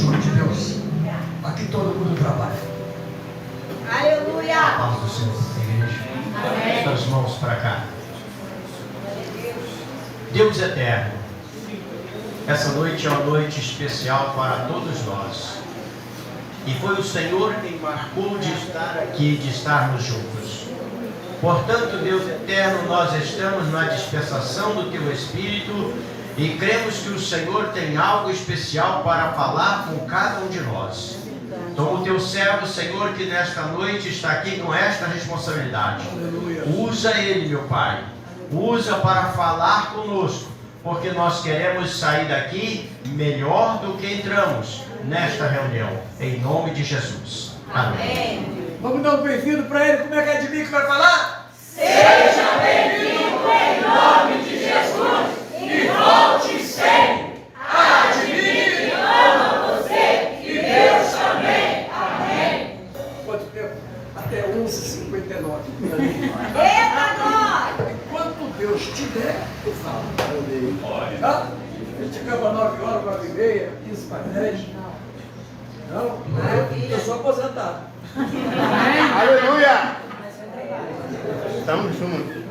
juro de Deus. Aqui todo mundo trabalha. Aleluia. A paz do Senhor, igreja. Amém. Das mãos para cá. Deus eterno, essa noite é uma noite especial para todos nós. E foi o Senhor quem marcou de estar aqui, de estarmos juntos. Portanto, Deus eterno, nós estamos na dispensação do Teu Espírito e cremos que o Senhor tem algo especial para falar com cada um de nós. Toma o Teu servo, Senhor, que nesta noite está aqui com esta responsabilidade. Usa ele, meu Pai. Usa para falar conosco, porque nós queremos sair daqui melhor do que entramos nesta reunião. Em nome de Jesus. Amém. Vamos dar um bem-vindo para ele. Como é que é de mim que vai falar? Seja bem-vindo em nome de Jesus e volte sempre. Admire que ama você e Deus também. Amém. Quanto tempo? Até 11h59. Eita, nós! Enquanto Deus te der, eu falo. Tá? A gente acaba 9 horas, 9h30, 15 para 10. Não? Eu sou aposentado. Aleluia! Estamos juntos.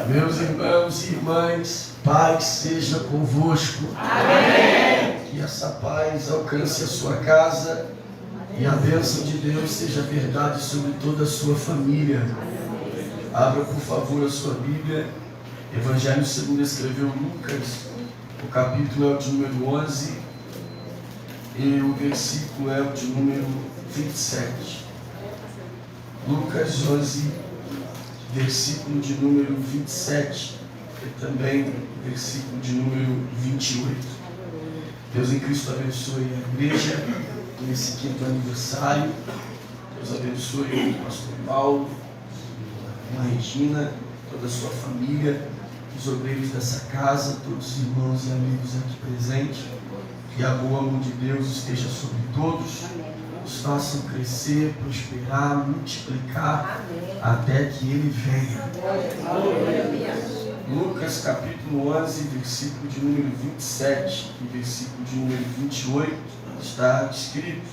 Meus irmãos e irmãs, paz seja convosco. Amém. Que essa paz alcance a sua casa e a bênção de Deus seja verdade sobre toda a sua família. Abra, por favor, a sua Bíblia. Evangelho segundo escreveu Lucas. O capítulo é o de número 11 e o versículo é o de número 27. Lucas 11, versículo de número 27 e também versículo de número 28. Deus em Cristo abençoe a igreja nesse 5º aniversário. Deus abençoe o pastor Paulo, a Regina, toda a sua família, os obreiros dessa casa, todos os irmãos e amigos aqui presentes. Que a boa mão de Deus esteja sobre todos, os façam crescer, prosperar, multiplicar, até que Ele venha. Lucas capítulo 11, versículo de número 27 e versículo de número 28 está escrito: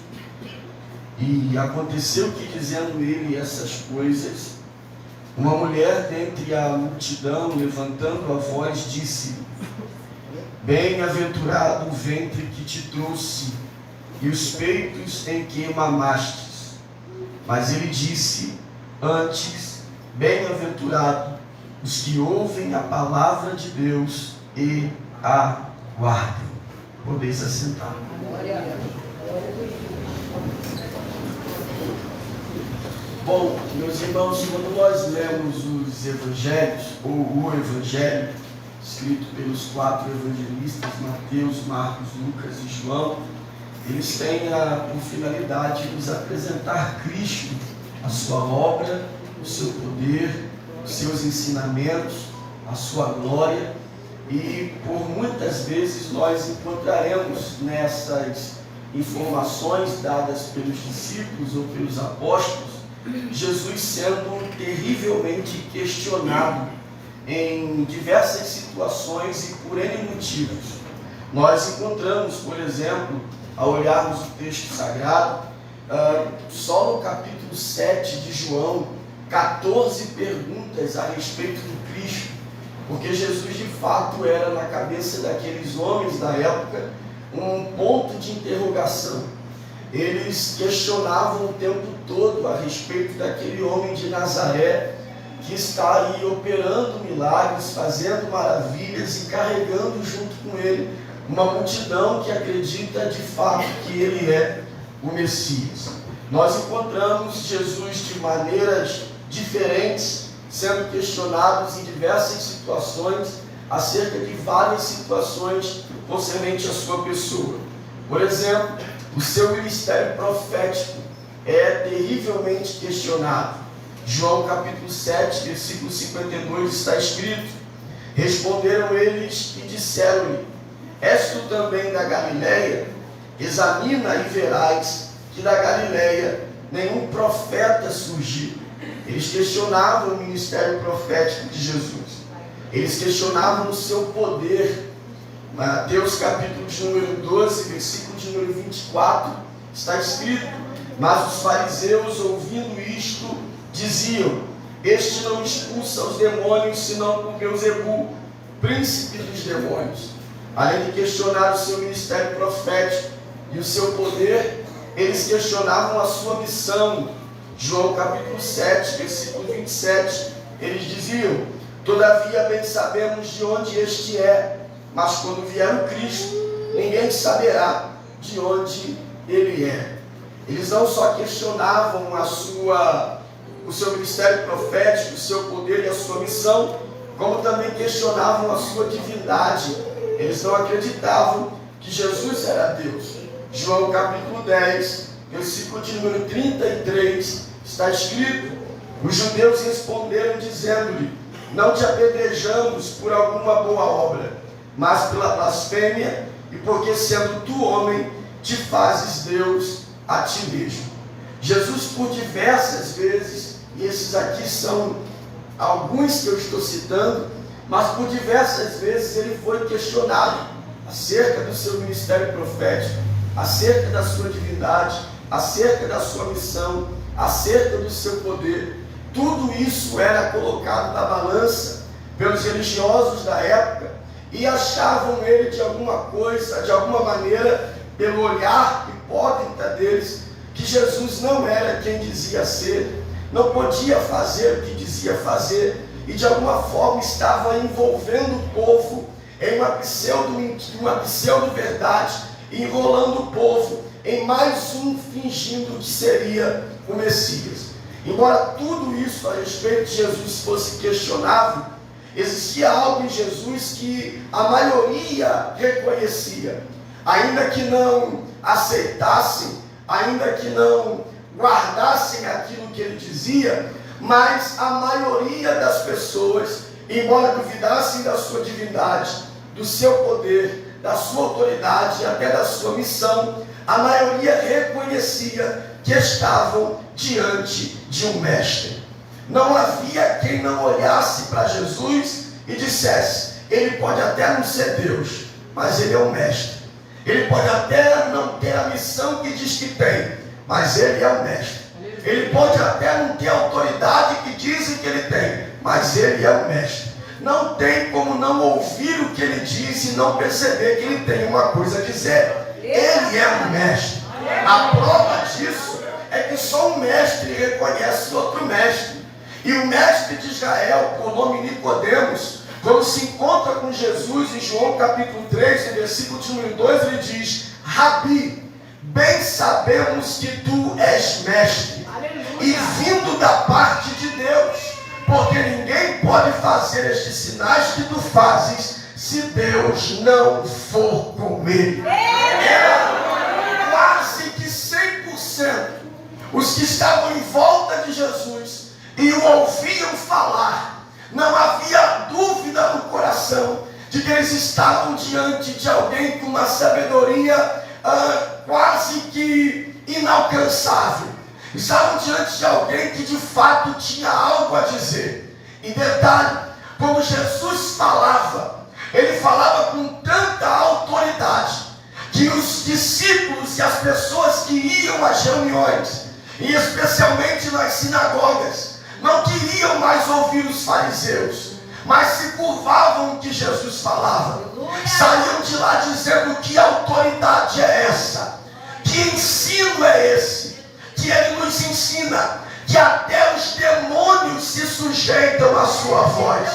E aconteceu que, dizendo ele essas coisas, uma mulher dentre a multidão, levantando a voz, disse: Bem-aventurado o ventre que te trouxe e os peitos em que mamastes. Mas ele disse antes: Bem-aventurado os que ouvem a palavra de Deus e a guardam. Podeis assentar. Bom, meus irmãos, quando nós lemos os evangelhos, ou o evangelho, escrito pelos 4 evangelistas, Mateus, Marcos, Lucas e João, eles têm por finalidade nos apresentar Cristo, a sua obra, o seu poder, os seus ensinamentos, a sua glória, e por muitas vezes nós encontraremos nessas informações dadas pelos discípulos ou pelos apóstolos, Jesus sendo terrivelmente questionado em diversas situações e por N motivos. Nós encontramos, por exemplo, ao olharmos o texto sagrado, só no capítulo 7 de João, 14 perguntas a respeito do Cristo, porque Jesus de fato era na cabeça daqueles homens da época um ponto de interrogação. Eles questionavam o tempo todo a respeito daquele homem de Nazaré que está aí operando milagres, fazendo maravilhas e carregando junto com ele uma multidão que acredita de fato que ele é o Messias. Nós encontramos Jesus de maneiras diferentes, sendo questionados em diversas situações, acerca de várias situações concernentes à sua pessoa. Por exemplo, o seu ministério profético é terrivelmente questionado. João capítulo 7, versículo 52 está escrito: Responderam eles e disseram-lhe: És tu também da Galileia? Examina e verás que da Galileia nenhum profeta surgiu. Eles questionavam o ministério profético de Jesus. Eles questionavam o seu poder. Mateus capítulo de número 12, versículo de número 24, está escrito: mas os fariseus, ouvindo isto, diziam: este não expulsa os demônios, senão por Beelzebul, príncipe dos demônios. Além de questionar o seu ministério profético e o seu poder, eles questionavam a sua missão. João capítulo 7, versículo 27, eles diziam: todavia bem sabemos de onde este é, mas quando vier o Cristo, ninguém saberá de onde ele é. Eles não só questionavam o seu ministério profético, o seu poder e a sua missão, como também questionavam a sua divindade. Eles não acreditavam que Jesus era Deus. João capítulo 10, versículo de número 33, está escrito: os judeus responderam dizendo-lhe: não te apedrejamos por alguma boa obra, mas pela blasfêmia, e porque sendo tu homem, te fazes Deus a ti mesmo. Jesus, por diversas vezes, e esses aqui são alguns que eu estou citando, mas por diversas vezes ele foi questionado acerca do seu ministério profético, acerca da sua divindade, acerca da sua missão, acerca do seu poder. Tudo isso era colocado na balança pelos religiosos da época e achavam ele de alguma coisa, de alguma maneira, pelo olhar hipócrita deles, que Jesus não era quem dizia ser, não podia fazer o que dizia fazer, e de alguma forma estava envolvendo o povo em uma pseudo-verdade, enrolando o povo em mais um fingindo que seria o Messias. Embora tudo isso a respeito de Jesus fosse questionável, existia algo em Jesus que a maioria reconhecia, ainda que não aceitassem, ainda que não guardassem aquilo que ele dizia, mas a maioria das pessoas, embora duvidassem da sua divindade, do seu poder, da sua autoridade e até da sua missão, a maioria reconhecia que estavam diante de um mestre. Não havia quem não olhasse para Jesus e dissesse: ele pode até não ser Deus, mas ele é um mestre. Ele pode até não ter a missão que diz que tem, mas ele é um mestre. Ele pode até não ter a autoridade que dizem que ele tem, mas ele é um mestre. Não tem como não ouvir o que ele diz e não perceber que ele tem uma coisa a dizer. Ele é um mestre. A prova disso é que só um mestre reconhece outro mestre. E o mestre de Israel, por nome Nicodemos, quando se encontra com Jesus em João capítulo 3, versículo de número 2, ele diz: Rabi, bem sabemos que tu és mestre, e vindo da parte de Deus, porque ninguém pode fazer estes sinais que tu fazes, se Deus não for com ele. Era quase que 100% os que estavam em volta de Jesus e o ouviam falar. Não havia dúvida no coração de que eles estavam diante de alguém com uma sabedoria quase que inalcançável. Estavam diante de alguém que de fato tinha algo a dizer. E detalhe, quando Jesus falava, ele falava com tanta autoridade que os discípulos e as pessoas que iam às reuniões, e especialmente nas sinagogas, não queriam mais ouvir os fariseus, mas se curvavam o que Jesus falava. Saíam de lá dizendo: que autoridade é essa? Que ensino é esse? Que ele nos ensina que até os demônios se sujeitam à sua voz.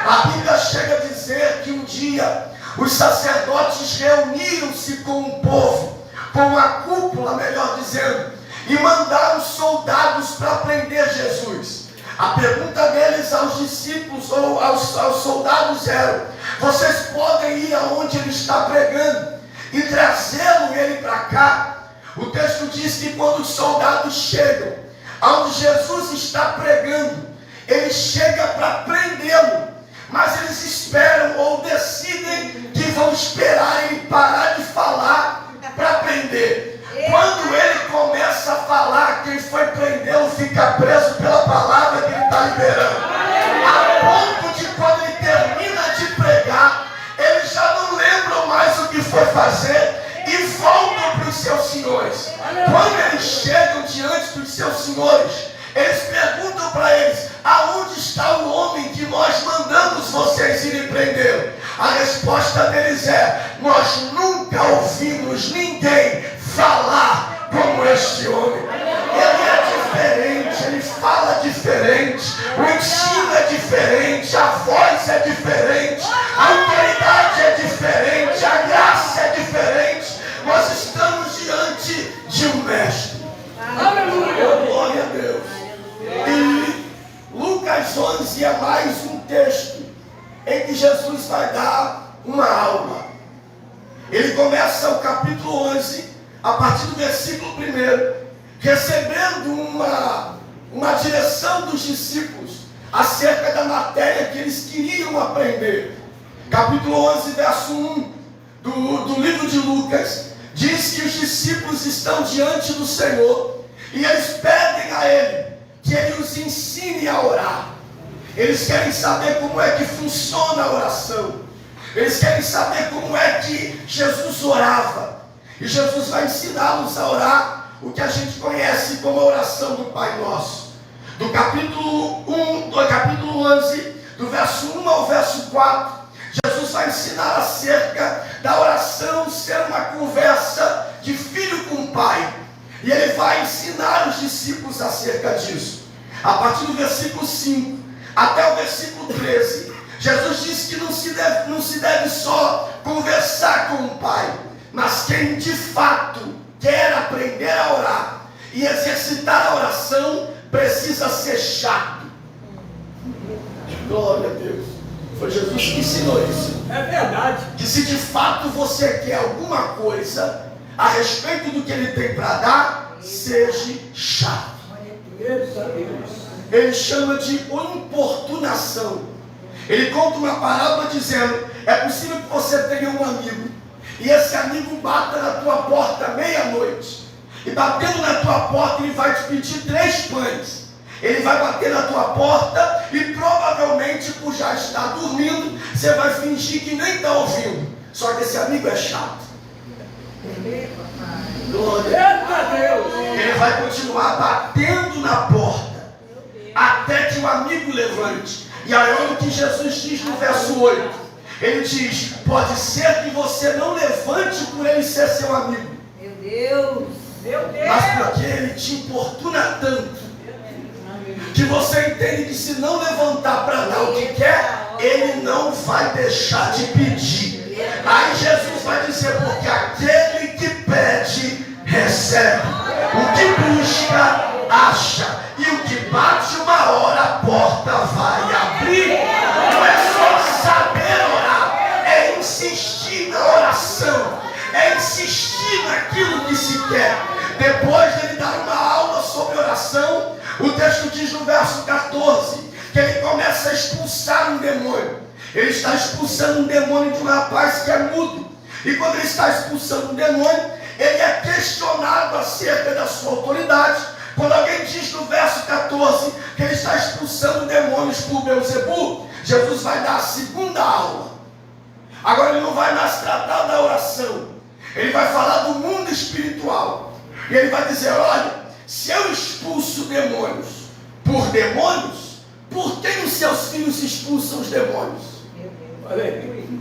A Bíblia chega a dizer que um dia os sacerdotes reuniram-se com o povo, com a cúpula, melhor dizendo, e mandaram soldados para prender Jesus. A pergunta deles aos discípulos ou aos soldados era: vocês podem ir aonde ele está pregando e trazê-lo ele para cá? O texto diz que quando os soldados chegam aonde Jesus está pregando, ele chega para prendê-lo, mas eles esperam ou decidem que vão esperar ele parar de falar para prender. Quando ele começa a falar, quem foi prendê-lo fica preso pela palavra que ele está liberando. A ponto de quando ele termina de pregar, ele já não lembra fazer e voltam para os seus senhores. Quando eles chegam diante dos seus senhores, eles perguntam para eles: aonde está o homem que nós mandamos vocês irem prender? A resposta deles é: nós nunca ouvimos ninguém falar como este homem. Ele é diferente, ele fala diferente, o ensino é diferente, a voz é diferente, a autoridade é diferente, a graça é diferente. Nós estamos diante de um mestre. Glória a Deus. E Lucas 11 é mais um texto em que Jesus vai dar uma aula. Ele começa o capítulo 11, a partir do versículo 1, recebendo uma direção dos discípulos acerca da matéria que eles queriam aprender. Capítulo 11, verso 1 do livro de Lucas, diz que os discípulos estão diante do Senhor e eles pedem a Ele que Ele os ensine a orar. Eles querem saber como é que funciona a oração. Eles querem saber como é que Jesus orava. E Jesus vai ensiná-los a orar o que a gente conhece como a oração do Pai Nosso. Do capítulo 11, do verso 1 ao verso 4, Jesus vai ensinar acerca da oração ser uma conversa de filho com o Pai. E Ele vai ensinar os discípulos acerca disso. A partir do versículo 5 até o versículo 13, Jesus diz que não se deve só conversar com o Pai, mas quem de fato quer aprender a orar e exercitar a oração precisa ser chato. Glória a Deus. Foi Jesus que ensinou isso. É verdade. Que se de fato você quer alguma coisa a respeito do que Ele tem para dar, seja chato. Ele chama de importunação. Ele conta uma parábola dizendo: é possível que você tenha um amigo e esse amigo bata na tua porta meia-noite, e batendo na tua porta ele vai te pedir 3 pães. Ele vai bater na tua porta e provavelmente, por já estar dormindo, você vai fingir que nem está ouvindo. Só que esse amigo é chato. Glória a Deus. Ele vai continuar batendo na porta até que o amigo levante. E aí olha o que Jesus diz no verso 8. Ele diz: pode ser que você não levante por ele ser seu amigo. Meu Deus. Mas porque ele te importuna tanto, que você entende que se não levantar para dar o que quer, ele não vai deixar de pedir. Aí Jesus vai dizer: porque aquele que pede, recebe. O que busca, acha. E o que bate uma hora, a porta vai abrir. Não é só saber orar, é insistir na oração, é insistir naquilo que se quer. Depois dele dar uma aula sobre oração, o texto diz no verso 14 que ele começa a expulsar um demônio. Ele está expulsando um demônio de um rapaz que é mudo. E quando ele está expulsando um demônio, ele é questionado acerca da sua autoridade. Quando alguém diz no verso 14 que ele está expulsando demônios por Beelzebu, Jesus vai dar a segunda aula. Agora ele não vai mais tratar da oração, ele vai falar do mundo espiritual. E ele vai dizer: olha, se eu expulso demônios, por que os seus filhos expulsam os demônios? Olha aí.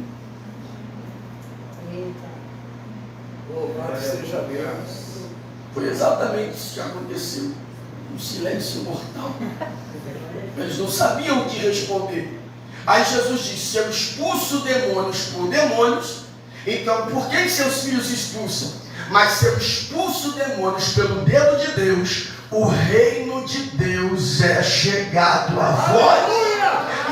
Louvado seja Deus. Foi exatamente isso que aconteceu. Um silêncio mortal. Eles não sabiam o que responder. Aí Jesus disse: se eu expulso demônios por demônios, então por que seus filhos expulsam? Mas se eu expulso demônios pelo dedo de Deus, o reino de Deus é chegado a vós.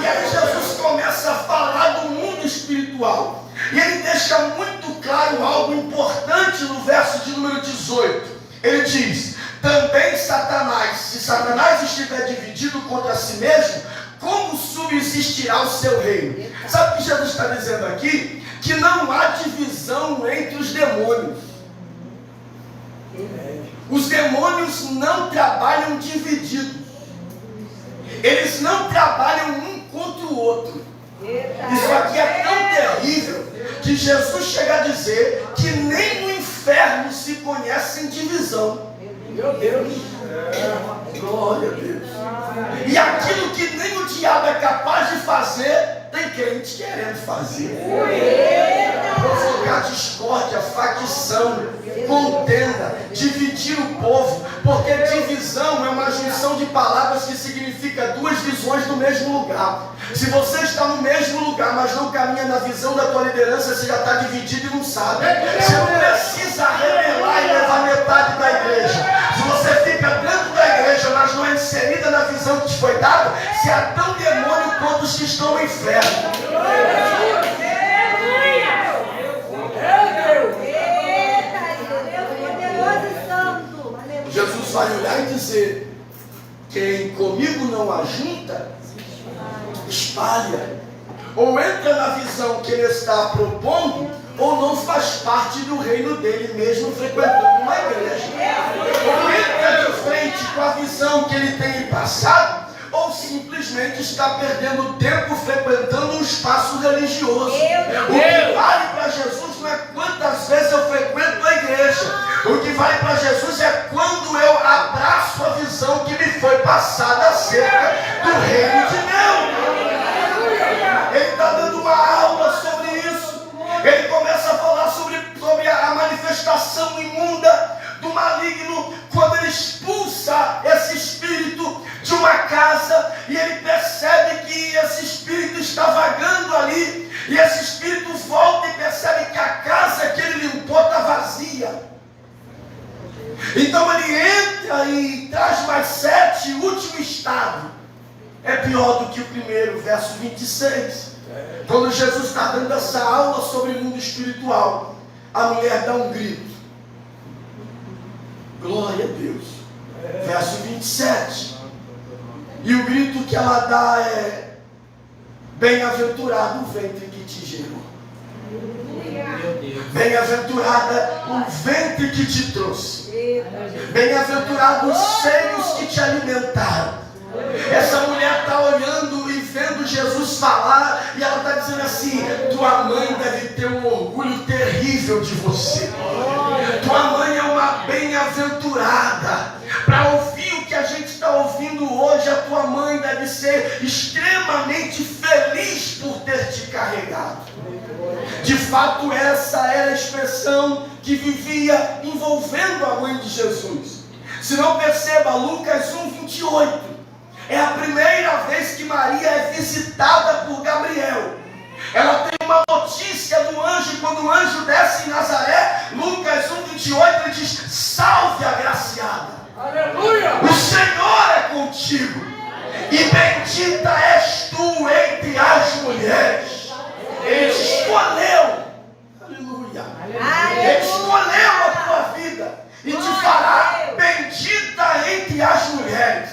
E aí Jesus começa a falar do mundo espiritual. E ele deixa muito claro algo importante no verso de número 18. Ele diz: também Satanás, se Satanás estiver dividido contra si mesmo, como subsistirá o seu reino? Sabe o que Jesus está dizendo aqui? Que não há divisão entre os demônios. Os demônios não trabalham divididos. Eles não trabalham um contra o outro. Isso aqui é tão terrível que Jesus chega a dizer que nem no inferno se conhecem divisão. Meu Deus. Glória a Deus. E aquilo que nem o diabo é capaz de fazer, tem crente querendo fazer. Provocar discórdia, facção, contenda, dividir o povo, porque divisão é uma junção de palavras que significa duas visões do mesmo lugar. Se você está no mesmo lugar, mas não caminha na visão da tua liderança, você já está dividido e não sabe. Você não precisa revelar e levar metade da igreja. Se você fica dentro da igreja, mas não é inserida na visão que te foi dada, você é tão demônio quanto os que estão no inferno. Jesus vai olhar e dizer: quem comigo não ajunta, espalha. Ou entra na visão que ele está propondo, ou não faz parte do reino dele mesmo frequentando uma igreja. Ou entra de frente com a visão que ele tem passado, ou simplesmente está perdendo tempo frequentando um espaço religioso. O que vale para Jesus não é quantas vezes eu frequento a igreja. O que vale para Jesus é quando eu abraço a visão que me foi passada acerca do reino de Deus. Ele está dando uma aula sobre isso. Ele começa a falar sobre a manifestação imunda do maligno, quando ele expulsa esse espírito de uma casa, e ele percebe que esse espírito está vagando ali, e esse espírito volta e percebe que a casa que ele limpou está vazia. Então ele entra e traz mais 7, o último estado é pior do que o primeiro, verso 26. Quando Jesus está dando essa aula sobre o mundo espiritual, a mulher dá um grito. Glória a Deus. Verso 27. E o grito que ela dá é: bem-aventurado o ventre que te gerou. Bem-aventurada o ventre que te trouxe. Bem-aventurado os seios que te alimentaram. Essa mulher está olhando e vendo Jesus falar, e ela está dizendo assim: tua mãe deve ter um orgulho terrível de você. Tua mãe é uma bem-aventurada. Para ouvir o que a gente está ouvindo hoje, a tua mãe deve ser extremamente feliz por ter te carregado. De fato, essa era a expressão que vivia envolvendo a mãe de Jesus. Se não perceba, Lucas 1:28. É a primeira vez que Maria é visitada por Gabriel. Ela tem uma notícia do anjo, quando o anjo desce em Nazaré. Lucas 1:28, ele diz: salve agraciada. Aleluia! O Senhor é contigo, e bendita és tu entre as mulheres. Ele te escolheu. Aleluia! Ele escolheu a tua vida e te fará bendita entre as mulheres.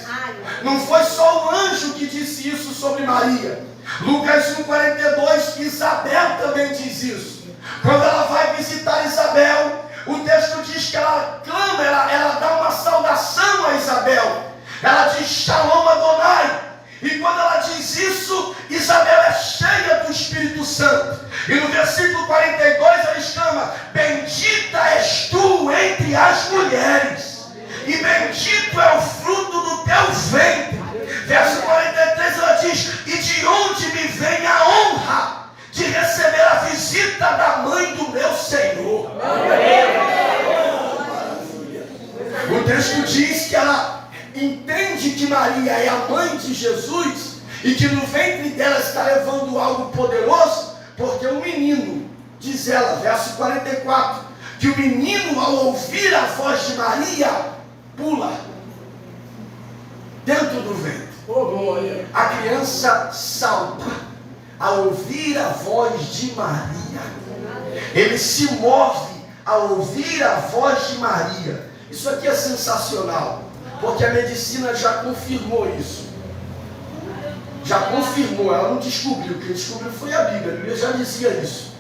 Não foi só o anjo que disse isso sobre Maria. Lucas 1:42, Isabel também diz isso. Quando ela vai visitar Isabel, o texto diz que ela clama, ela dá uma saudação a Isabel. Ela diz: Shalom Adonai. E quando ela diz isso, Isabel é cheia do Espírito Santo. E no versículo 42 ela exclama: bendita és tu entre as mulheres, e bendito é o fruto do teu ventre. Verso 43 ela diz: e de onde me vem a honra de receber a visita da mãe do meu Senhor. O texto diz que ela entende que Maria é a mãe de Jesus, e que no ventre dela está levando algo poderoso, porque o menino, diz ela, verso 44, que o menino, ao ouvir a voz de Maria, pula dentro do ventre. A criança salta ao ouvir a voz de Maria. Ele se move ao ouvir a voz de Maria. Isso aqui é sensacional, porque a medicina já confirmou isso. Já confirmou, ela não descobriu. Quem descobriu foi a Bíblia. A Bíblia já dizia isso.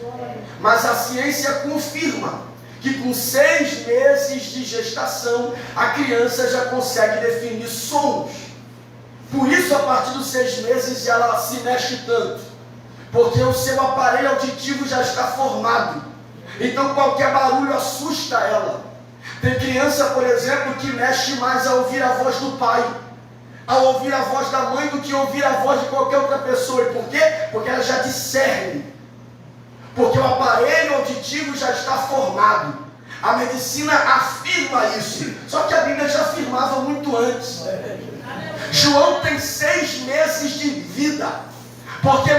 Mas a ciência confirma que com 6 meses de gestação, a criança já consegue definir sons. Por isso, a partir dos 6 meses, ela se mexe tanto. porque o seu aparelho auditivo já está formado. Então qualquer barulho assusta ela. Tem criança, por exemplo, que mexe mais ao ouvir a voz do pai, ao ouvir a voz da mãe, do que ouvir a voz de qualquer outra pessoa. E por quê? Porque ela já discerne. Porque o aparelho auditivo já está formado. A medicina afirma isso. Só que a Bíblia já afirmava muito antes. João tem 6 meses de vida, porque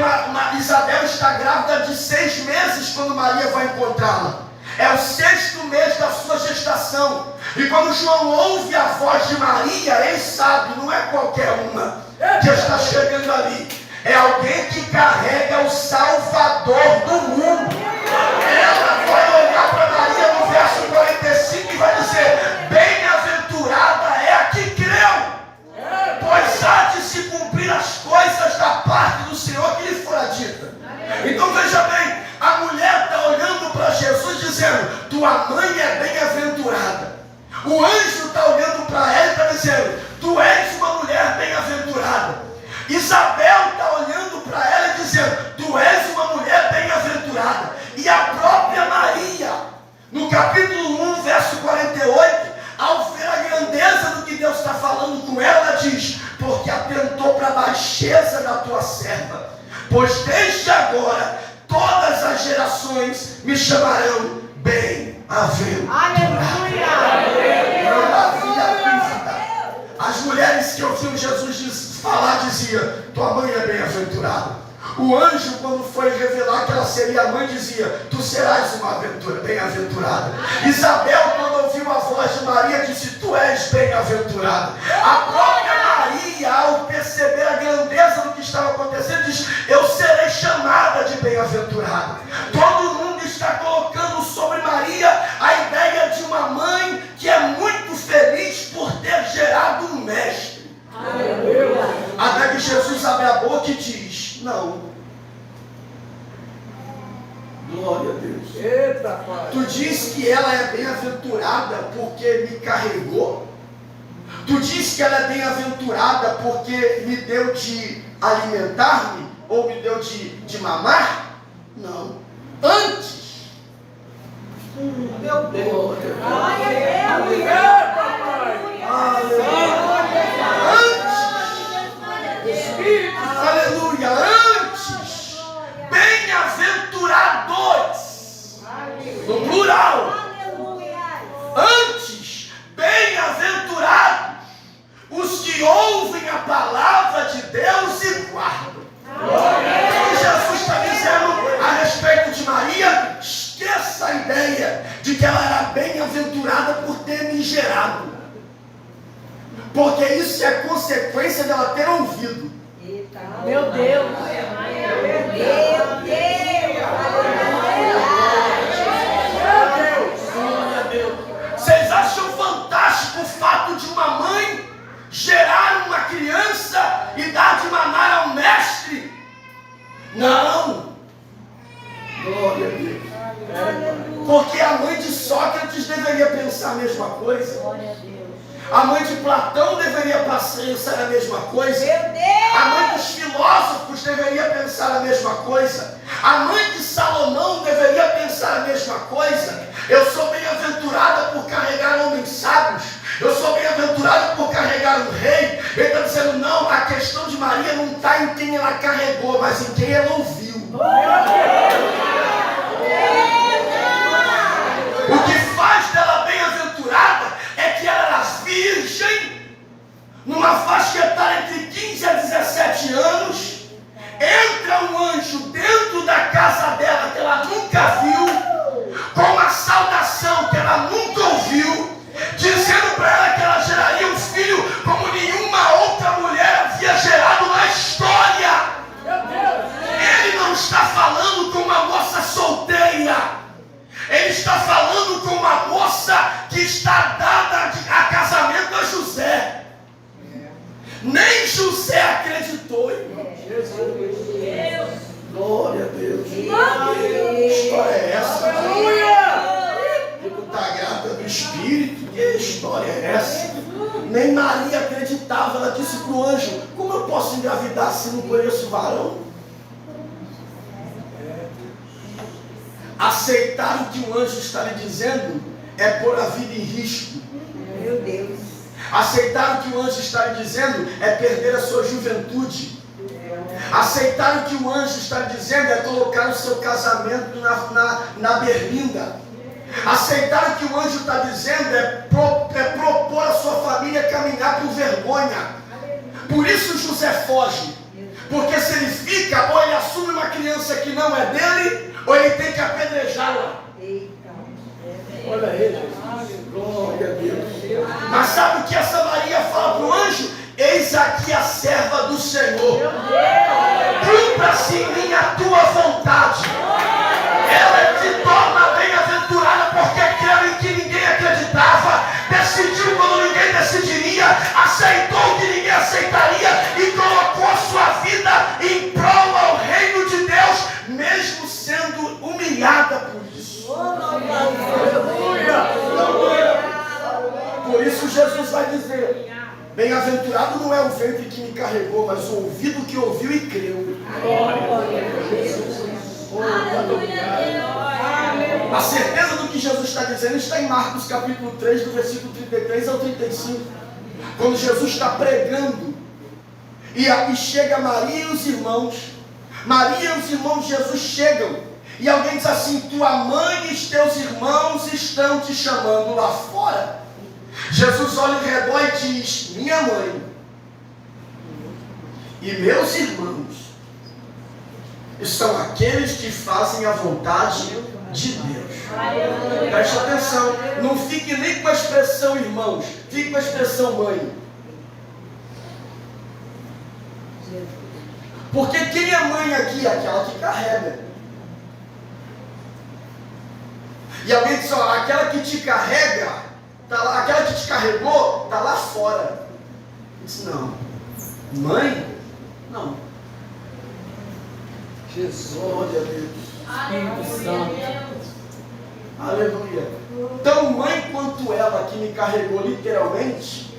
Isabel está grávida de 6 meses quando Maria vai encontrá-la. É o 6º mês da sua gestação. E quando João ouve a voz de Maria, ele sabe, não é qualquer uma que está chegando ali. É alguém que carrega o Salvador do mundo. Ela vai olhar para Maria no verso 45 e vai dizer: bem-aventurada é a que creu, pois há de se cumprir as coisas da parte do Senhor que lhe fora dita. Então veja bem, a mulher está olhando para Jesus dizendo: tua mãe é bem-aventurada. O anjo está olhando para ela e está dizendo: tu és uma mulher bem-aventurada. Isabel está olhando para ela e dizendo: tu és uma mulher bem-aventurada. E a própria Maria, no capítulo 1, verso 48, ao ver a grandeza do que Deus está falando com ela, ela diz: porque atentou para a baixeza da tua serva, pois desde agora todas as gerações me chamarão bem-aventurada. Não havia dúvida. As mulheres que ouviam Jesus falar diziam: tua mãe é bem-aventurada. O anjo, quando foi revelar que ela seria mãe, dizia: tu serás uma bem-aventurada. Isabel, quando ouviu a voz de Maria, disse: tu és bem-aventurada. A própria Maria, ao perceber a grandeza do que estava acontecendo, diz: eu serei chamada de bem-aventurada. Todo mundo está colocando sobre Maria a ideia de uma mãe que é muito feliz por ter gerado um mestre. Até que Jesus abre a boca e diz: não. Glória a Deus. Eita, pai. Tu diz que ela é bem-aventurada porque me carregou? Tu diz que ela é bem-aventurada porque me deu de alimentar-me? Ou me deu de mamar? Não. Antes. Meu Deus. Glória a Deus. Eita, pai. Aleluia. Antes, bem-aventurados, no plural. Antes, bem-aventurados os que ouvem a palavra de Deus e guardam. Então Jesus está dizendo a respeito de Maria: esqueça a ideia de que ela era bem-aventurada por ter me gerado, porque isso é consequência dela ter ouvido. Meu Deus. Vocês acham fantástico o fato de uma mãe gerar uma criança e dar de mamar ao mestre? Não. Glória a Deus. Porque a mãe de Sócrates deveria pensar a mesma coisa. A mãe de Platão deveria pensar a mesma coisa. A mãe dos filósofos deveria pensar a mesma coisa. A mãe de Salomão deveria pensar a mesma coisa. Eu sou bem-aventurada por carregar homens sábios. Eu sou bem-aventurada por carregar um rei. Ele está dizendo: não, a questão de Maria não está em quem ela carregou, mas em quem ela ouviu. O que faz dela bem-aventurada é que ela era virgem, numa faixa etária entre 15 a 17 anos. Entra um anjo dentro da casa dela que ela nunca viu, com uma saudação que ela nunca ouviu, dizendo para ela que ela geraria um filho como nenhuma outra mulher havia gerado na história. Ele não está falando com uma moça solteira. Ele está falando com uma moça que está dada a casamento a José. Nem José acreditou, irmão. Glória a Deus. Que história é essa? Tu está grávida do Espírito? Que história é essa? Nem Maria acreditava. Ela disse para o anjo: como eu posso engravidar se não conheço varão? Aceitar o que o anjo está lhe dizendo é pôr a vida em risco. Meu Deus. Aceitar o que o anjo está lhe dizendo é perder a sua juventude. Aceitar o que o anjo está lhe dizendo é colocar o seu casamento na berlinda. Aceitar o que o anjo está dizendo é propor a sua família caminhar por vergonha. Por isso José foge. Porque se ele fica, ou ele assume uma criança que não é dele, ou ele tem que apedrejá-la. Olha aí, glória a Deus. Mas sabe o que essa Maria fala para o anjo? Eis aqui a serva do Senhor. Cumpra-se em mim a tua vontade. Ela te torna bem-aventurada porque creu em que ninguém acreditava, decidiu quando ninguém decidiria, aceitou que ninguém aceitaria e colocou a sua vida em prol ao reino de Deus, mesmo sendo humilhada por isso. Por isso Jesus vai dizer: bem-aventurado não é o ventre que me carregou, mas o ouvido que ouviu e creu. A certeza do que Jesus está dizendo está em Marcos capítulo 3, do versículo 33 ao 35. Quando Jesus está pregando, e chega Maria e os irmãos. Maria e os irmãos de Jesus chegam, e alguém diz assim: tua mãe e os teus irmãos estão te chamando lá fora. Jesus olha ao redor e diz: minha mãe e meus irmãos são aqueles que fazem a vontade de Deus. Preste atenção, não fique nem com a expressão irmãos, fique com a expressão mãe. Porque quem é mãe aqui? Aquela que carrega. E alguém diz: ó, aquela que te carrega, tá lá, aquela que te carregou, está lá fora. Diz: não. Mãe? Não. Jesus, glória a Deus. Espírito Santo. Aleluia. Tão mãe quanto ela que me carregou literalmente,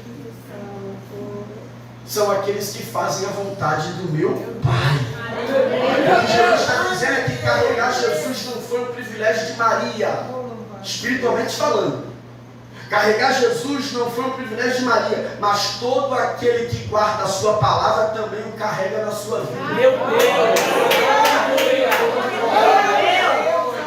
são aqueles que fazem a vontade do meu Pai. O que Jesus está dizendo é que carregar Jesus não foi um privilégio de Maria, espiritualmente falando. Carregar Jesus não foi um privilégio de Maria, mas todo aquele que guarda a sua palavra também o carrega na sua vida. Meu Deus!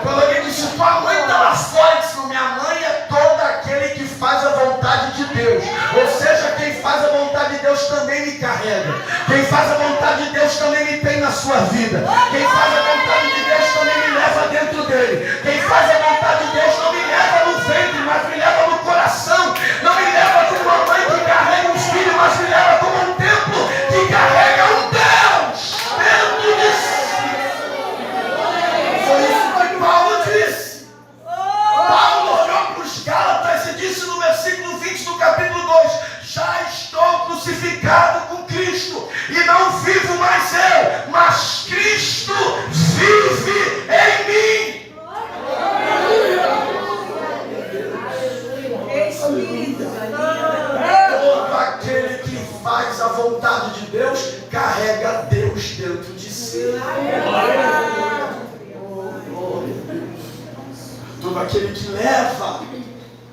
Quando alguém disse: tua mãe está lá fora, disse: minha mãe é todo aquele que faz a vontade de Deus. Ou seja, quem faz a vontade de Deus também me carrega. Quem faz a vontade de Deus também me tem na sua vida. Quem faz a vontade de Deus também me leva dentro dele. Quem faz a vontade de Deus não me leva no ventre, mas me leva no coração. Não me leva como uma mãe que carrega um filho, mas me leva como um templo que carrega um Deus dentro de si. Foi isso que Paulo disse. Paulo olhou para os Gálatas e disse no versículo 20 do capítulo 2: já estou crucificado com Cristo, e não vivo mais eu, mas Cristo vive em mim. Todo aquele que faz a vontade de Deus carrega Deus dentro de si. Todo aquele que leva,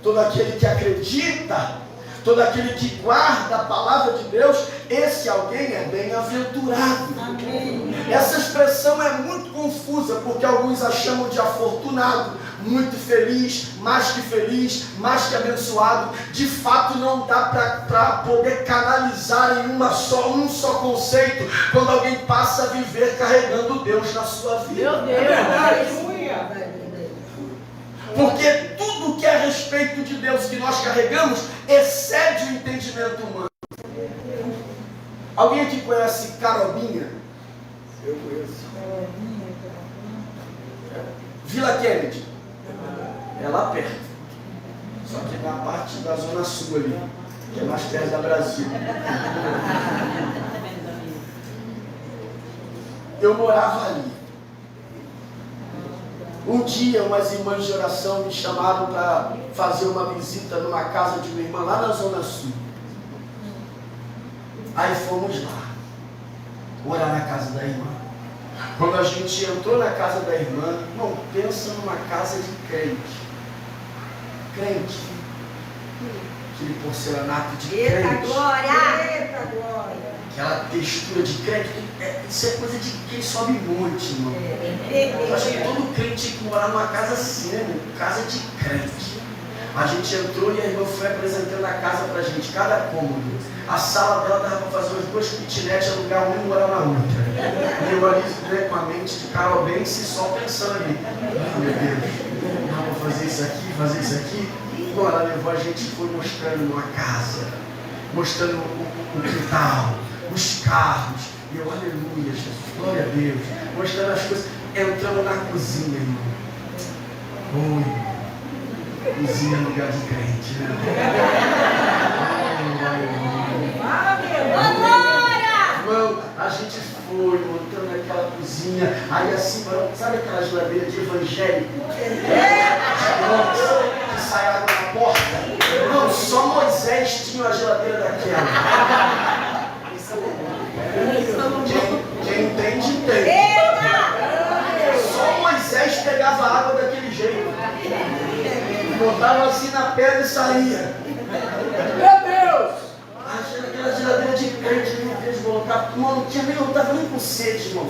todo aquele que acredita, todo aquele que guarda a palavra de Deus, esse alguém é bem-aventurado. Essa expressão é muito confusa, porque alguns a chamam de afortunado, muito feliz, mais que abençoado. De fato não dá para poder canalizar em um só conceito, quando alguém passa a viver carregando Deus na sua vida. Meu Deus, aleluia! Porque tudo que é a respeito de Deus que nós carregamos excede o entendimento humano. Alguém aqui conhece Carobinha? Eu conheço. Vila Kennedy. É lá perto. Só que na parte da zona sul ali, que é mais perto da Brasília. Eu morava ali. Um dia umas irmãs de oração me chamaram para fazer uma visita numa casa de uma irmã lá na zona sul. Aí fomos lá, orar na casa da irmã. Quando a gente entrou na casa da irmã, irmão, pensa numa casa de crente. Crente. Aquele porcelanato de crente. Eita glória! Aquela textura de crente. Isso é coisa de quem sobe monte, irmão. Eu acho que todo crente tinha que morar numa casa assim, né, irmão? Casa de crente. A gente entrou e a irmã foi apresentando a casa pra gente, cada cômodo. A sala dela dava para fazer umas duas kitnetes, alugar uma e morar na outra. E eu ali, né, com a mente de canadense, só pensando ali. Ah, meu Deus, não, vou fazer isso aqui. Bom, ela levou a gente e foi mostrando uma casa, mostrando o quintal, os carros. E eu, aleluia, Jesus, glória a Deus. Mostrando as coisas. Entramos na cozinha, irmão. Oi. Cozinha no lugar de crente, né? Irmão, a gente foi montando aquela cozinha, aí assim, sabe aquela geladeira de evangélico? Que sai água na porta? Irmão, só Moisés tinha a geladeira daquela. Quem entende, entende. Só Moisés pegava água daquele jeito. Botava assim na pedra e saía. Meu Deus! Aquela geladeira de crente, meu Deus, voltar. Irmão, não estava nem com sede, irmão.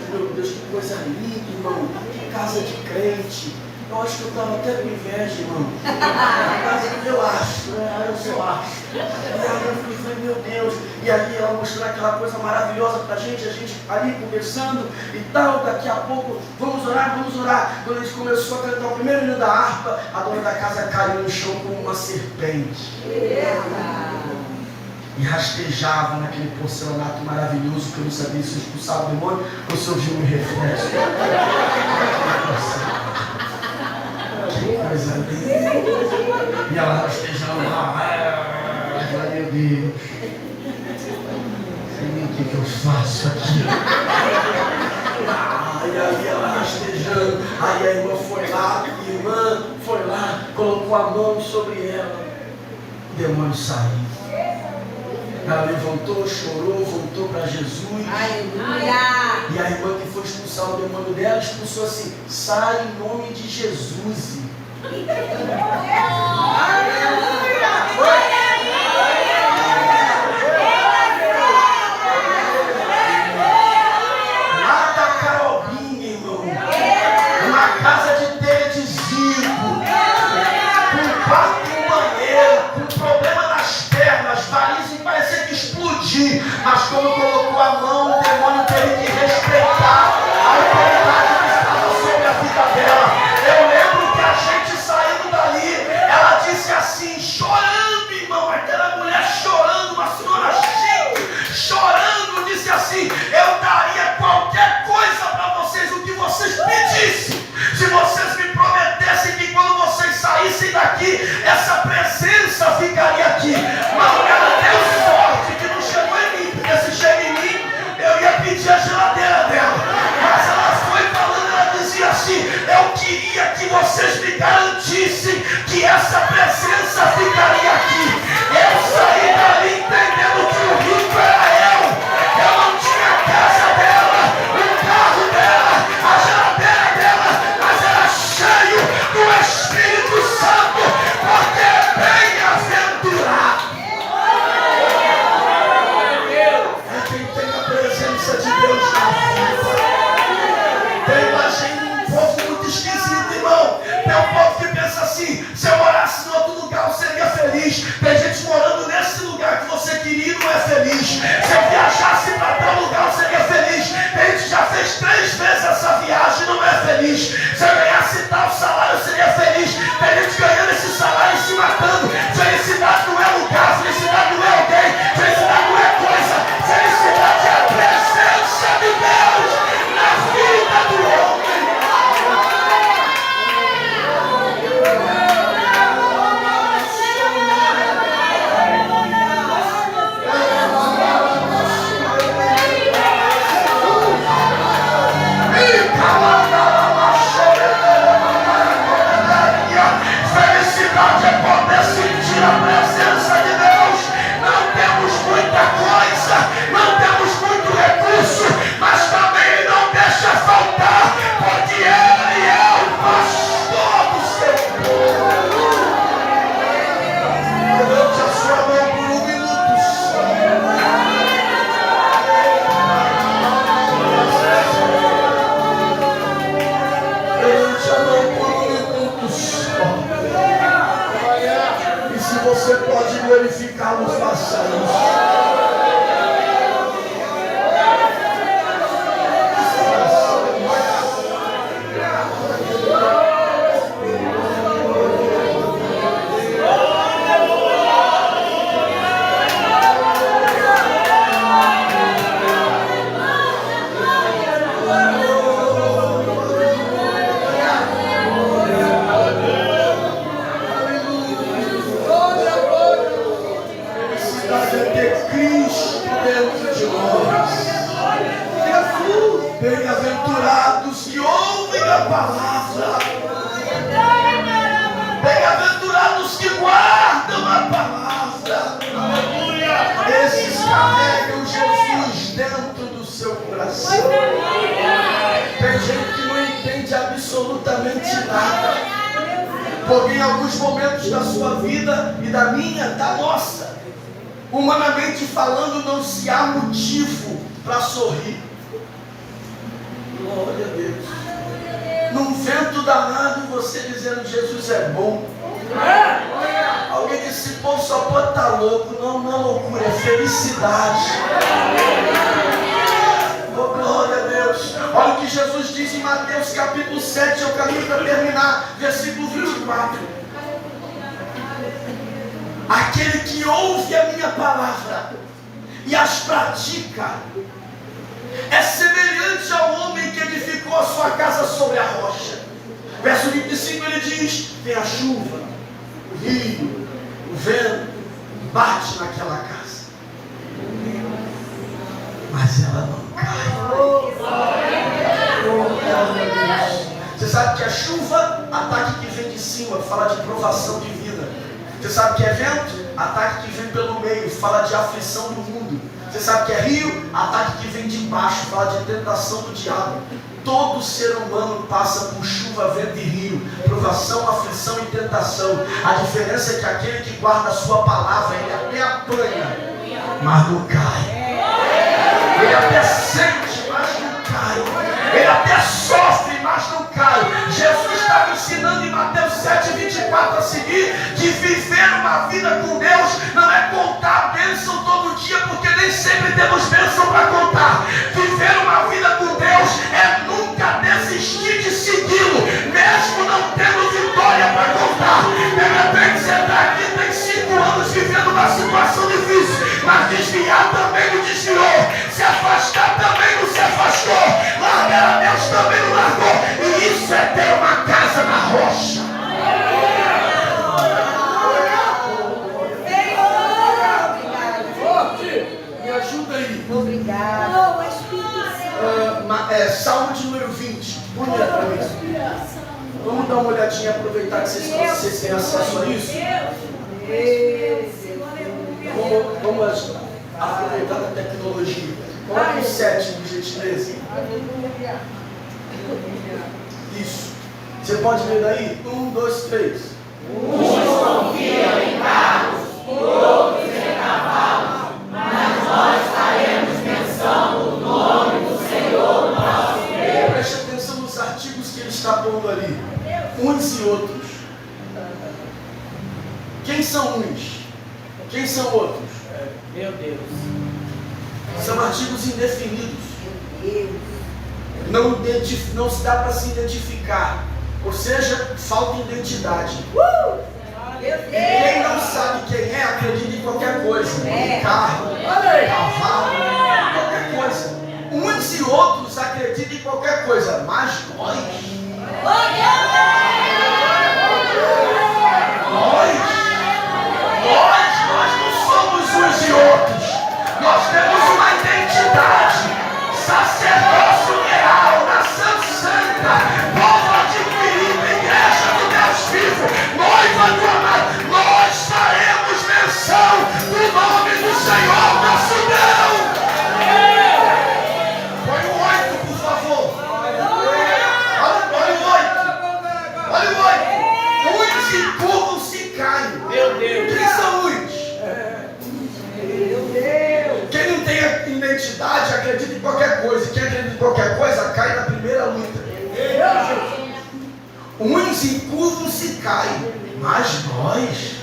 Meu Deus, que coisa linda, irmão. Que casa de crente. Eu acho que eu estava até com inveja, irmão. Eu acho, eu só acho. E aí eu falei, meu Deus. E ali ela mostrando aquela coisa maravilhosa pra gente, a gente ali conversando e tal. Daqui a pouco, vamos orar. Quando a gente começou a cantar o primeiro hino da harpa, a dona da casa caiu no chão como uma serpente. E rastejava naquele porcelanato maravilhoso que eu não sabia se eu expulsava o demônio ou se eu vi um reflexo. Que coisa linda. E ela rastejando lá. Meu Deus. O que eu faço aqui? E aí ela rastejando. Aí a irmã foi lá, colocou a mão sobre ela. O demônio saiu. Ela levantou, chorou, voltou para Jesus. Aleluia! E a irmã que foi expulsar o demônio dela expulsou assim: sai em nome de Jesus. Lá da Carolzinha, irmão. Uma casa de telha de zinco, com quarto e banheiro, com problema nas pernas, varizes parecia que explodir. Mas quando colocou a mão, o demônio teve que respeitar a autoridade que estava sobre a vida dela. Eu lembro que a gente saindo dali, ela disse assim, chorando, irmão, aquela mulher chorando, uma senhora chique, chorando, disse assim: eu daria qualquer coisa para vocês, o que vocês pedissem, se vocês me prometessem que quando vocês saíssem daqui, essa presença ficaria aqui. Mas ela deu sorte que não chegou em mim, porque se chega em mim, eu ia pedir a geladeira dela. Mas ela foi falando, ela dizia assim: eu queria que vocês me garantissem que essa presença ficaria aqui. Eu saí dali entendendo que o rico era eu. Eu não tinha a casa dela, o carro dela, a geladeira dela, mas era cheio do Espírito Santo, porque é bem-aventurado. É quem tem a presença de Deus na vida. Eu imagino um povo muito esquisito, irmão. Tem um povo que pensa assim: se eu morasse em outro lugar eu seria feliz. Tem gente morando nesse lugar que você queria e não é feliz. Se eu viajasse para tal lugar eu seria feliz. Tem gente que já fez 3 vezes essa viagem e não é feliz. Se eu ganhasse tal salário eu seria feliz. Tem gente ganhando esse salário e se matando. Felicidade não é lugar, felicidade não é alguém, felicidade não é coisa. Felicidade é a presença de Deus na vida do homem. E você pode glorificá-lo, faça isso. Bem-aventurados que ouvem a palavra, bem-aventurados que guardam a palavra. Esses carregam Jesus dentro do seu coração. Tem gente que não entende absolutamente nada, porque em alguns momentos da sua vida e da minha, da nossa, humanamente falando, não se há motivo para sorrir. Glória a Deus. Num vento danado, você dizendo Jesus é bom. Alguém disse, pô, só pode estar louco. Não, não é loucura, é felicidade. Oh, glória a Deus. Olha o que Jesus diz em Mateus capítulo 7, eu caminho para terminar, versículo 24. Aquele que ouve a minha palavra e as pratica é semelhante ao homem que edificou a sua casa sobre a rocha. Verso 25 ele diz, vem a chuva, o rio, o vento, bate naquela casa, mas ela não cai. Você sabe que a chuva, ataque que vem de cima, fala de provação de vida. Você sabe que é vento, ataque que vem pelo meio, fala de aflição do mundo. Você sabe que é rio, ataque que vem de baixo, fala de tentação do diabo. Todo ser humano passa por chuva, vento e rio, provação, aflição e tentação. A diferença é que aquele que guarda a sua palavra, ele até apanha, mas não cai. Ele até sente, mas não cai. Ele até sofre, mas não cai. Jesus estava ensinando em Mateus 7:24 a seguir que viver uma vida com Deus não é contar a bênção todo dia, porque nem sempre temos bênção para contar. Viver uma vida com Deus é nunca desistir de segui-lo, mesmo não tendo vitória para contar. De repente você está aqui, tem 5 anos vivendo uma situação difícil, mas desviar também não desviou, se afastar também não se afastou, largar a Deus também não largou. E isso é ter uma casa na rocha. Me ajuda aí. Obrigado. Salmo de número 20. Bonito para isso. Vamos dar uma olhadinha, aproveitar que vocês têm acesso a isso. Vamos aproveitar a tecnologia. Coloque o 7, por gentileza. Isso. Você pode ler daí? 1, 2, 3. Uns confiam em carros e outros em cavalos, mas nós faremos menção do nome do Senhor nosso Deus. Preste atenção nos artigos que ele está pondo ali. Uns e outros. Quem são uns? Quem são outros? Meu Deus. São artigos indefinidos. Não se dá para se identificar. Ou seja, falta identidade. Quem não sabe quem é, acredita em qualquer coisa. Carro, cavalo, qualquer coisa. Uns e outros acreditam em qualquer coisa, mas nós não somos uns e outros. Nós temos uma identidade. Sacerdócio real, nação santa, povo adquirido, igreja do Deus vivo, noiva do amado. Nós faremos menção do nome do Senhor nosso Deus. Põe o 8, por favor. Olha o 8. Uns se curvam, se caem. Meu Deus. Quem são uns? Quem não tem identidade acredita em qualquer coisa. Quem acredita em qualquer coisa cai na primeira luta. Uns em curvo se caem, mas nós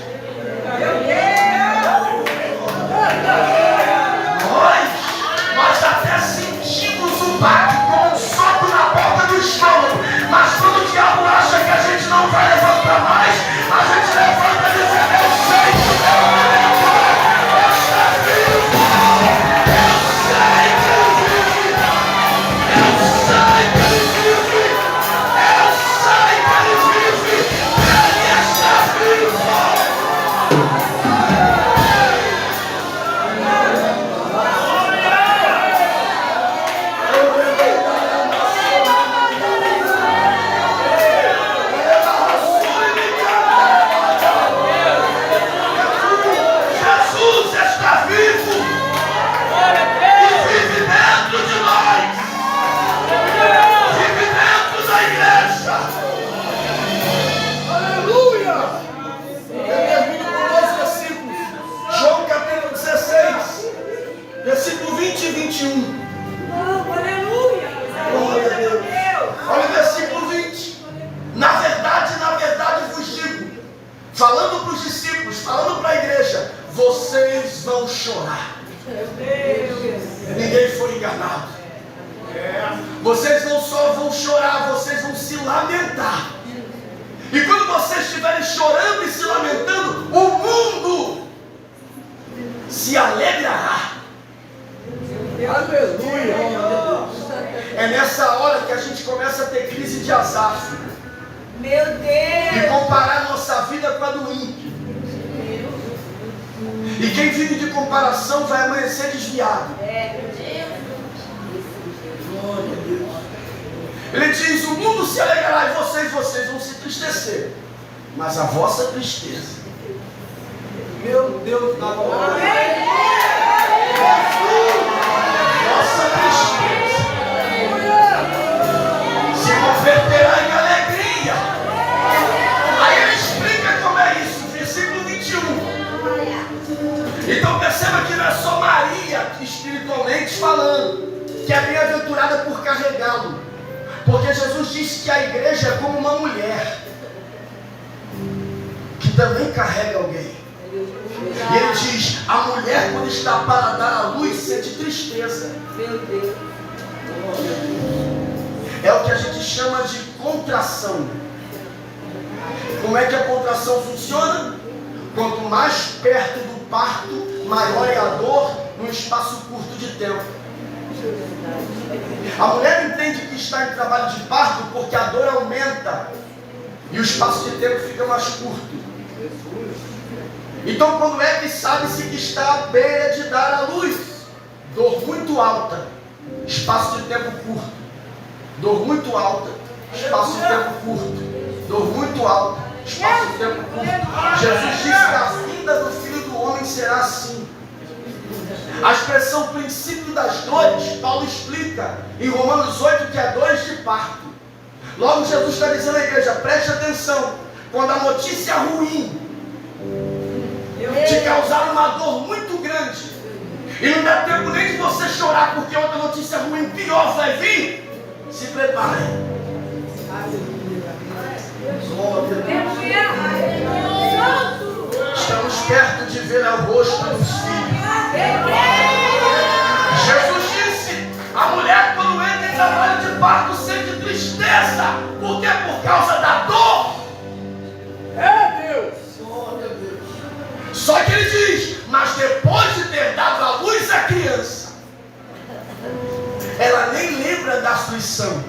Nós até sentimos o bate como um soco na porta do estômago, mas quando o diabo acha que a gente não vai levantar mais, a gente levanta dizendo: eu sei que o meu Deus está vivo, eu sei que ele vive, eu sei que ele vive, eu sei que ele vive, ele está vivo. Versículo 20 e 21. Aleluia! Glória a Deus. Olha o versículo 20. Na verdade vos digo, falando para os discípulos, falando para a igreja, vocês vão chorar. Ninguém foi enganado. Vocês não só vão chorar, vocês vão se lamentar. E quando vocês estiverem chorando e se lamentando, o mundo se alegrará. Aleluia! É nessa hora que a gente começa a ter crise de Asaf. Meu Deus! E comparar nossa vida com a do ímpio. E quem vive de comparação vai amanhecer desviado. Ele diz: o mundo se alegrará e vocês vão se entristecer. Mas a vossa tristeza, meu Deus da glória, nossa tristeza se converterá em alegria. Aí ele explica como é isso, versículo 21. Então perceba que não é só Maria espiritualmente falando que é bem-aventurada por carregá-lo, porque Jesus disse que a igreja é como uma mulher que também carrega alguém. E ele diz: a mulher, quando está para dar à luz, sente tristeza. Meu Deus! É o que a gente chama de contração. Como é que a contração funciona? Quanto mais perto do parto, maior é a dor num espaço curto de tempo. A mulher entende que está em trabalho de parto porque a dor aumenta e o espaço de tempo fica mais curto. Então, quando é que sabe-se que está à beira de dar à luz? Dor muito alta, espaço de tempo curto. Dor muito alta, espaço de tempo curto. Dor muito alta, espaço de tempo curto. Jesus disse que a vinda do Filho do Homem será assim. A expressão princípio das dores, Paulo explica em Romanos 8 que é dores de parto. Logo Jesus está dizendo à igreja: preste atenção, quando a notícia ruim te causar uma dor muito grande e não dá tempo nem de você chorar porque outra notícia ruim pior vai vir, se prepare. Estamos perto de ver o rosto dos filhos. Jesus disse: a mulher, quando entra em trabalho de parto, sente tristeza, porque é por causa da dor. Só que ele diz: mas depois de ter dado à luz a criança, ela nem lembra da aflição,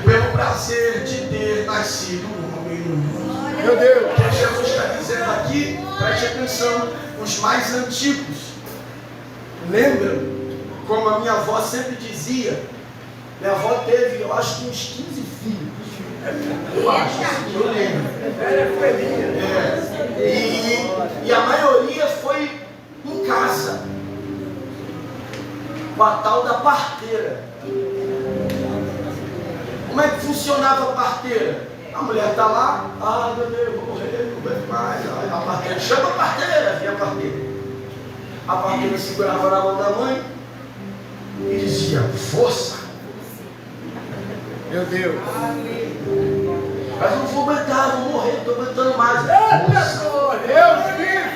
pelo prazer de ter nascido um homem no mundo. Meu Deus! O que Jesus está dizendo aqui, preste atenção, os mais antigos lembram, como a minha avó sempre dizia. Minha avó teve, eu acho que uns 15 filhos. Eu acho, eu lembro. E a maioria foi em casa, com a tal da parteira. Como é que funcionava a parteira? A mulher está lá: ah, meu Deus, vou morrer, não aguento mais. A parteira chama a parteira, vinha a parteira. A parteira segurava na mão da mãe e dizia: força. Meu Deus. Mas não vou aguentar, vou morrer, não estou aguentando mais. Força. Deus vive.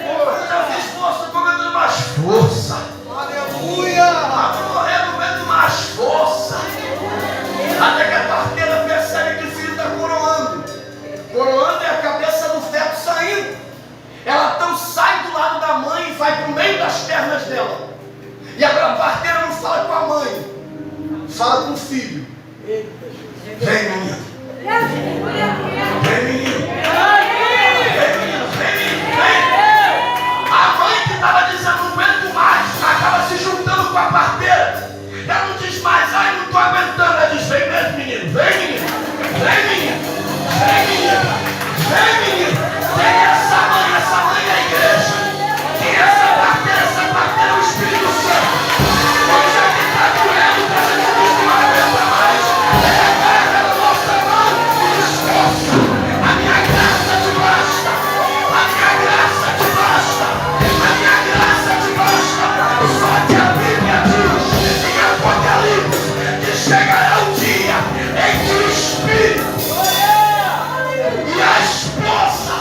Vem, menino! Vem, menino! Tem essa mãe é a igreja! Tem essa parteira é o Espírito Santo! Hoje é que está doendo, que a gente não aguenta mais! É a guerra da nossa mão e esforço! A minha graça te basta! A minha graça te basta! A minha graça te basta! Só que a Bíblia diz em Apocalipse que chegará o dia em que o Espírito e a esposa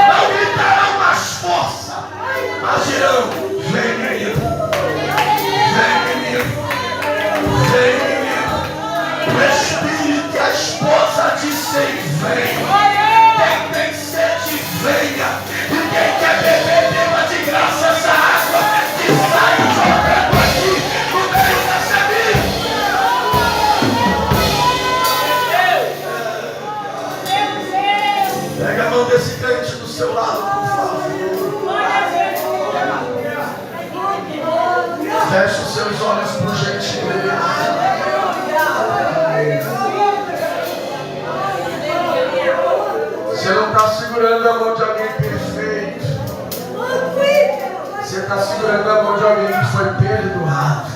não gritarão mais força, mas dirão: vem, menino, vem, menino, vem, menino. O Espírito e a esposa dizem: vem. Quem tem sede, venha. E quem quer beber, beba de graça essa água que sai jogando aqui no meio da semente. Pega a mão desse crente do seu lado, por favor. Feche os seus olhos por gentileza. Você não está segurando a mão de alguém perfeito. Você está segurando a mão de alguém que foi perdoado.